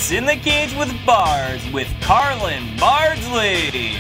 It's In the Cage with Bards with Carlin, Bardsley.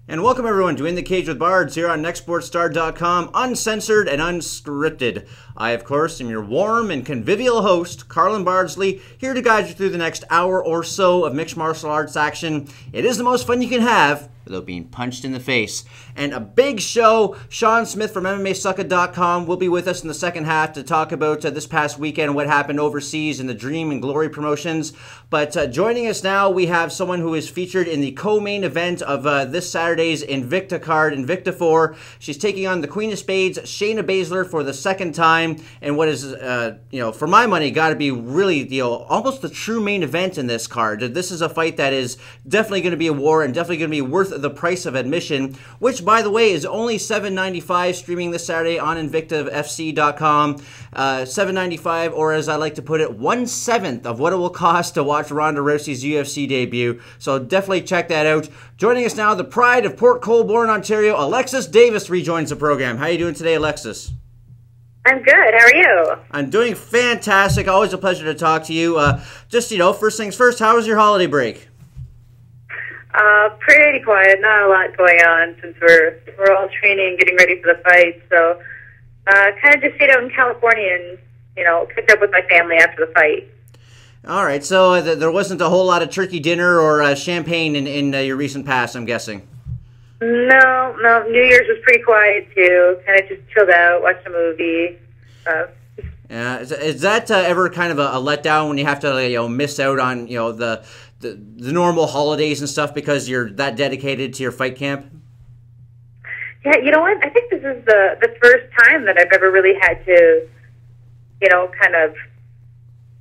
And welcome everyone to In the Cage with Bards here on Nextsportstar.com, uncensored and unscripted. I, of course, am your warm and convivial host, Carlin Bardsley, here to guide you through the next hour or so of mixed martial arts action. It is the most fun you can have without being punched in the face. And a big show. Sean Smith from MMAsucka.com will be with us in the second half to talk about this past weekend and what happened overseas in the Dream and Glory promotions. But joining us now, we have someone who is featured in the co-main event of this Saturday's Invicta card, Invicta 4. She's taking on the Queen of Spades, Shayna Baszler, for the second time, and what is, for my money, got to be really, almost the true main event in this card. This is a fight that is definitely going to be a war and definitely going to be worth the price of admission, which, by the way, is only $7.95 streaming this Saturday on InvictaFC.com. $7.95, or as I like to put it, 1/7 of what it will cost to watch Ronda Rousey's UFC debut. So definitely check that out. Joining us now, the pride of Port Colborne, Ontario, Alexis Davis rejoins the program. How are you doing today, Alexis? I'm good. How are you? I'm doing fantastic. Always a pleasure to talk to you. First things first, how was your holiday break? Pretty quiet. Not a lot going on since we're all training, getting ready for the fight. So, kind of just stayed out in California and, picked up with my family after the fight. All right. So there wasn't a whole lot of turkey dinner or champagne in your recent past, I'm guessing. No. New Year's was pretty quiet too. Kind of just chilled out, watched a movie. Is that ever kind of a letdown when you have to miss out on the normal holidays and stuff because you're that dedicated to your fight camp? Yeah, you know what? I think this is the first time that I've ever really had to, kind of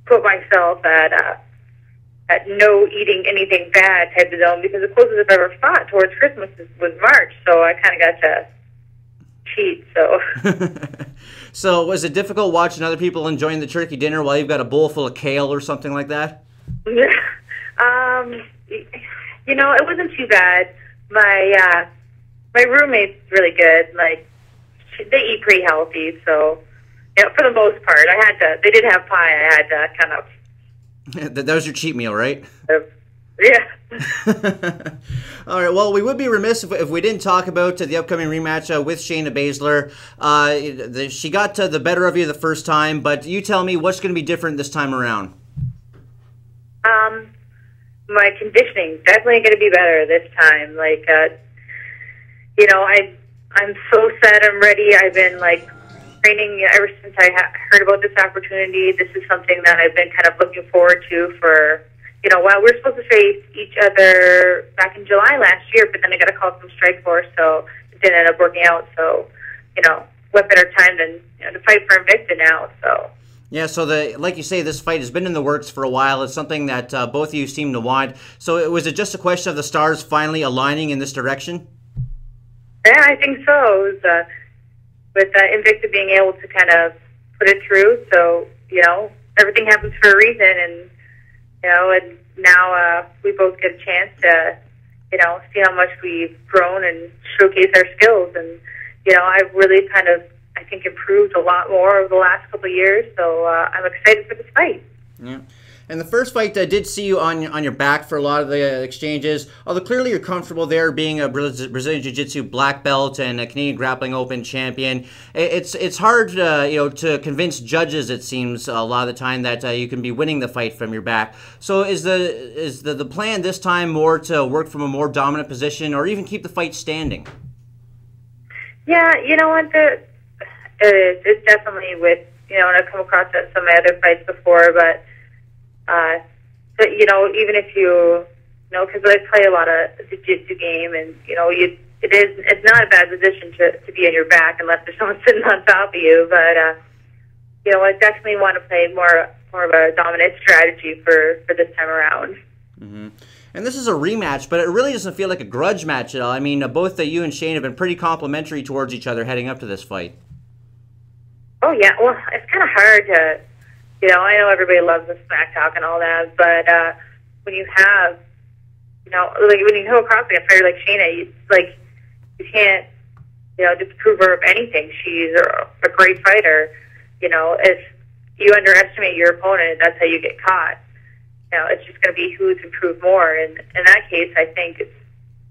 put myself at no eating anything bad type of zone, because the closest I've ever fought towards Christmas was March, so I kind of got to cheat. So. So was it difficult watching other people enjoying the turkey dinner while you've got a bowl full of kale or something like that? It wasn't too bad. My roommate's really good. Like, they eat pretty healthy, so for the most part, they did have pie. I had to kind of. That was your cheat meal, right? Yeah. All right. Well, we would be remiss if we didn't talk about the upcoming rematch with Shayna Baszler. She got the better of you the first time, but you tell me what's going to be different this time around. My conditioning definitely going to be better this time. Like, I'm so set. I'm ready. I've been training ever since I heard about this opportunity. This is something that I've been kind of looking forward to for, while we're supposed to face each other back in July last year, but then I got a call from Strikeforce, so it didn't end up working out. So, what better time than to fight for Invicta now? So. Yeah, so like you say, this fight has been in the works for a while. It's something that both of you seem to want. So was it just a question of the stars finally aligning in this direction? Yeah, I think so. It was, with Invicta being able to kind of put it through. So, everything happens for a reason. And, and now we both get a chance to, see how much we've grown and showcase our skills. And, I've really kind of, I think, improved a lot more over the last couple of years, so I'm excited for this fight. Yeah. And the first fight did see you on your back for a lot of the exchanges, although clearly you're comfortable there being a Brazilian Jiu-Jitsu black belt and a Canadian Grappling Open champion. It's hard to convince judges, it seems, a lot of the time that you can be winning the fight from your back. So is the plan this time more to work from a more dominant position or even keep the fight standing? Yeah, you know what, it's definitely with, and I've come across that in some of my other fights before, but even if because I play a lot of jiu-jitsu game, and, it's not a bad position to be on your back unless there's someone sitting on top of you, but, I definitely want to play more of a dominant strategy for this time around. Mm-hmm. And this is a rematch, but it really doesn't feel like a grudge match at all. I mean, both you and Shane have been pretty complimentary towards each other heading up to this fight. Oh, yeah. Well, it's kind of hard to, I know everybody loves the smack talk and all that, but when you have, when you come across a fighter like Shayna, you can't, disprove her of anything. She's a great fighter. If you underestimate your opponent, that's how you get caught. You know, it's just going to be who's improved more. And in that case, I think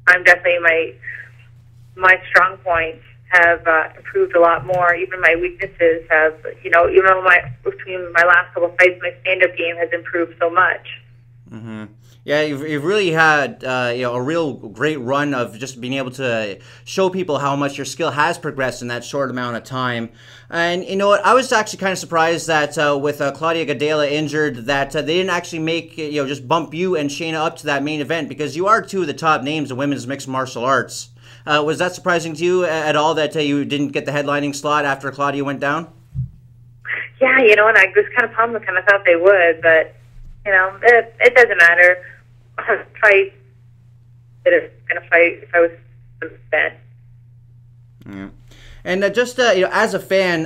I'm definitely my strong points have improved a lot more. Even my weaknesses have, you know, even though between my last couple of fights, my stand-up game has improved so much. Mm-hmm. Yeah, you've really had you know, a real great run of just being able to show people how much your skill has progressed in that short amount of time. And you know what, I was actually kind of surprised that with Claudia Gadelha injured, that they didn't actually make, you know, just bump you and Shayna up to that main event, because you are two of the top names in women's mixed martial arts. Was that surprising to you at all that you didn't get the headlining slot after Claudia went down? Yeah, you know, and I was kind of bummed. I kind of thought they would, but you know, it doesn't matter. Fight. It is going to fight if I was the fan. Yeah. And just you know, as a fan,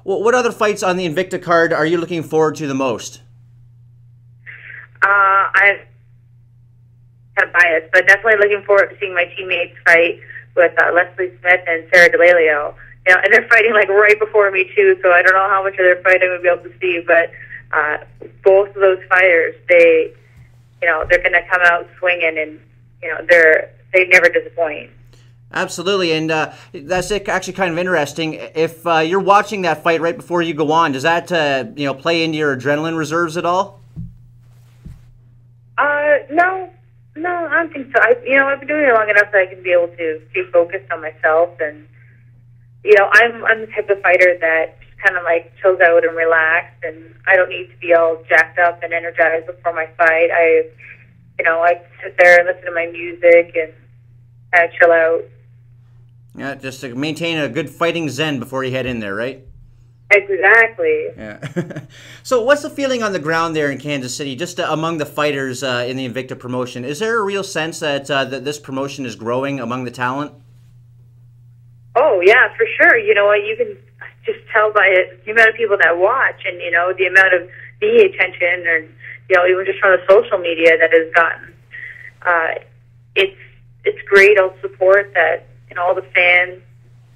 what other fights on the Invicta card are you looking forward to the most? I'm kind of biased, but definitely looking forward to seeing my teammates fight with Leslie Smith and Sarah DeLelio. You know, and they're fighting like right before me too, so I don't know how much of their fight I'm going to be able to see. But both of those fighters, they they're going to come out swinging, and you know, they never disappoint. Absolutely, and that's actually kind of interesting. If you're watching that fight right before you go on, does that you know, play into your adrenaline reserves at all? No, I don't think so. I've been doing it long enough that I can be able to stay focused on myself, and you know, I'm the type of fighter that just kind of like chills out and relax, and I don't need to be all jacked up and energized before my fight. I sit there and listen to my music and kind of chill out. Yeah, just to maintain a good fighting zen before you head in there, right? Exactly. Yeah. So what's the feeling on the ground there in Kansas City, just among the fighters in the Invicta promotion? Is there a real sense that that this promotion is growing among the talent? Oh, yeah, for sure. You know what, you can just tell by the amount of people that watch, and, you know, the amount of media attention, and, you know, even just from the social media that has gotten. It's great, all the support that, you know, all the fans,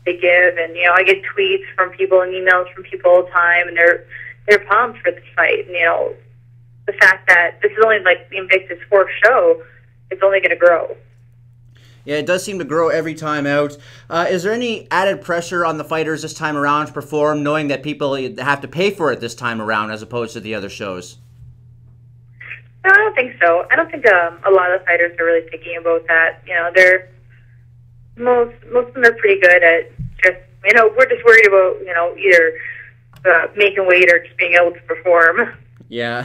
they give, and, you know, I get tweets from people and emails from people all the time, and they're pumped for this fight. And, you know, the fact that this is only like the Invicta's fourth show, it's only going to grow. Yeah, it does seem to grow every time out. Is there any added pressure on the fighters this time around to perform, knowing that people have to pay for it this time around as opposed to the other shows? No, I don't think so. I don't think a lot of the fighters are really thinking about that. You know, most of them are pretty good at just, you know, we're just worried about, you know, either making weight or just being able to perform. Yeah,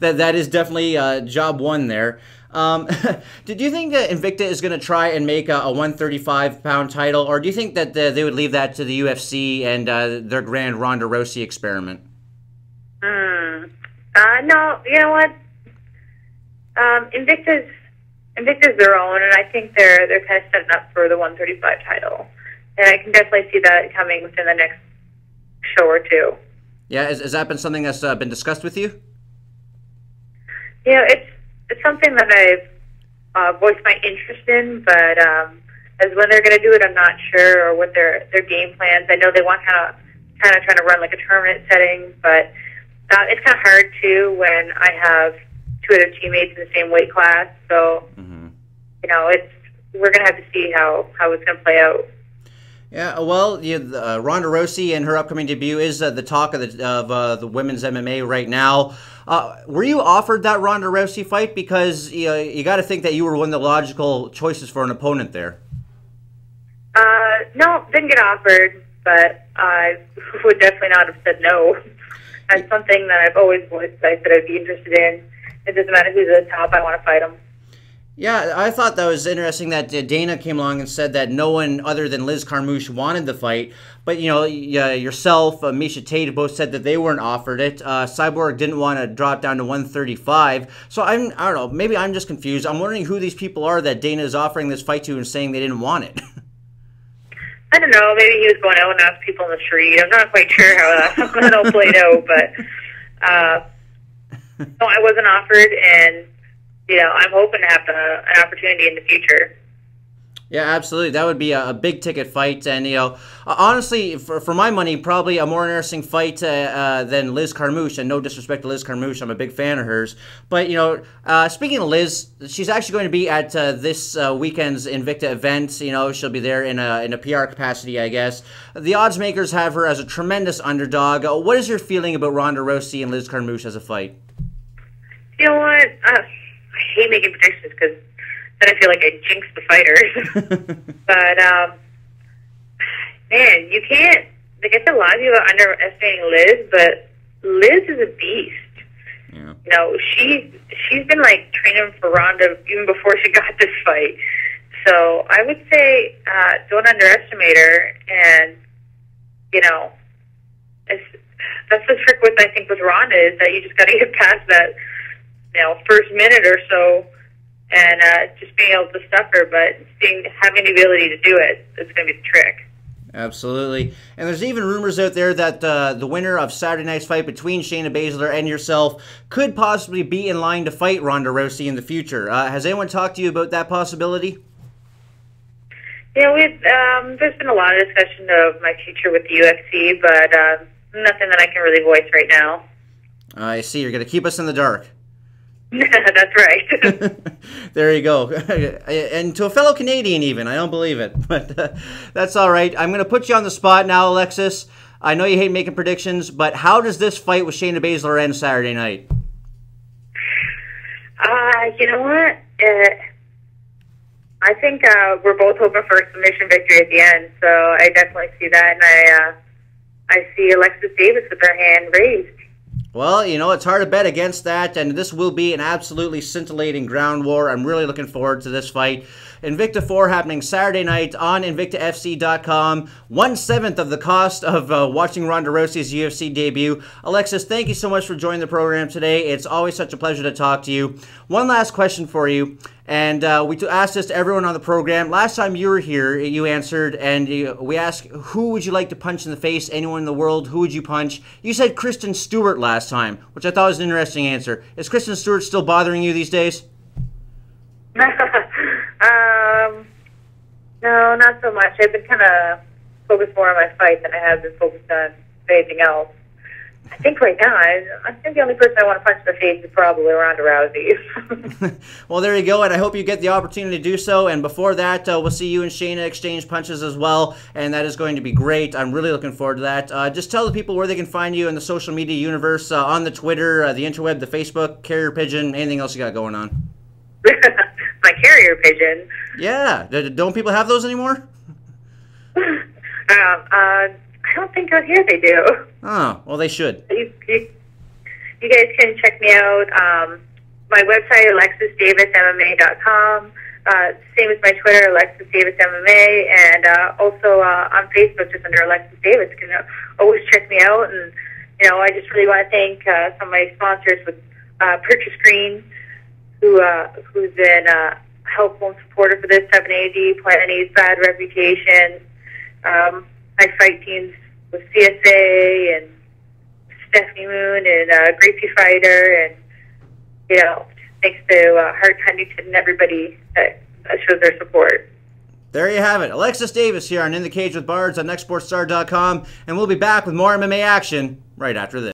that is definitely job one there. Did you think that Invicta is going to try and make a 135-pound title, or do you think that they would leave that to the UFC and their grand Ronda Rousey experiment? No, you know what? Invicta's their own, and I think they're kind of setting up for the 135 title. And I can definitely see that coming within the next show or two. Yeah, has that been something that's been discussed with you? You know, it's something that I've voiced my interest in, but as when they're going to do it, I'm not sure, or what their game plans. I know they want kind of trying to run like a tournament setting, but it's kind of hard too when I have two other teammates in the same weight class. So, you know, we're going to have to see how it's going to play out. Yeah, well, Ronda Rousey and her upcoming debut is the talk of the women's MMA right now. Were you offered that Ronda Rousey fight? Because you got to think that you were one of the logical choices for an opponent there. No, didn't get offered, but I would definitely not have said no. That's something that I've always voiced that I'd be interested in. It doesn't matter who's at the top, I want to fight them. Yeah, I thought that was interesting that Dana came along and said that no one other than Liz Carmouche wanted the fight. But, you know, yourself, Misha Tate both said that they weren't offered it. Cyborg didn't want to drop down to 135. So I don't know, maybe I'm just confused. I'm wondering who these people are that Dana is offering this fight to and saying they didn't want it. I don't know, maybe he was going out and asked people in the street. I'm not quite sure how that all played out, but no, I wasn't offered, and you know, I'm hoping to have an opportunity in the future. Yeah, absolutely. That would be a big ticket fight, and honestly, for my money, probably a more interesting fight than Liz Carmouche. And no disrespect to Liz Carmouche, I'm a big fan of hers. But speaking of Liz, she's actually going to be at this weekend's Invicta event. She'll be there in a PR capacity, I guess. The odds makers have her as a tremendous underdog. What is your feeling about Ronda Rousey and Liz Carmouche as a fight? You know what? I hate making predictions because then I feel like I jinx the fighters. But, man, you can't, like I said, a lot of people are underestimating Liz, but Liz is a beast. Yeah. She's been, like, training for Ronda even before she got this fight. So I would say don't underestimate her. And, that's the trick I think, with Ronda is that you just got to get past that, first minute or so. And just being able to stuff her, but having the ability to do it, it's going to be the trick. Absolutely. And there's even rumors out there that the winner of Saturday night's fight between Shayna Baszler and yourself could possibly be in line to fight Ronda Rousey in the future. Has anyone talked to you about that possibility? There's been a lot of discussion of my future with the UFC, but nothing that I can really voice right now. I see. You're going to keep us in the dark. That's right. There you go. And to a fellow Canadian even. I don't believe it. But that's all right. I'm going to put you on the spot now, Alexis. I know you hate making predictions, but how does this fight with Shayna Baszler end Saturday night? You know what? I think we're both hoping for a submission victory at the end, so I definitely see that, and I see Alexis Davis with her hand raised. Well, it's hard to bet against that, and this will be an absolutely scintillating ground war. I'm really looking forward to this fight. Invicta 4 happening Saturday night on InvictaFC.com. 1/7 of the cost of watching Ronda Rousey's UFC debut. Alexis, thank you so much for joining the program today. It's always such a pleasure to talk to you. One last question for you, and we asked this to everyone on the program. Last time you were here, you answered, and we asked, who would you like to punch in the face? Anyone in the world, who would you punch? You said Kristen Stewart last time, which I thought was an interesting answer. Is Kristen Stewart still bothering you these days? No, not so much. I've been kind of focused more on my fight than I have been focused on anything else. I think right now, I think the only person I want to punch in the face is probably Ronda Rousey. Well, there you go, and I hope you get the opportunity to do so. And before that, we'll see you and Shayna exchange punches as well, and that is going to be great. I'm really looking forward to that. Just tell the people where they can find you in the social media universe, on the Twitter, the interweb, the Facebook, Carrier Pigeon, anything else you got going on. My Carrier Pigeon? Yeah. Don't people have those anymore? I don't think out here they do. Oh, well, they should. You guys can check me out. My website, AlexisDavisMMA.com. Same as my Twitter, Alexis Davis MMA, and also on Facebook, just under Alexis Davis. You can always check me out. And I just really want to thank some of my sponsors with Purchase Green, who's been helpful and supportive for this. 7AD, Planet A's Bad Reputation. My fight teams with CSA and Stephanie Moon and Gracie Fighter, and thanks to Hart Huntington and everybody that shows their support. There you have it. Alexis Davis here on In the Cage with Bards on Nextsportstar.com, and we'll be back with more MMA action right after this.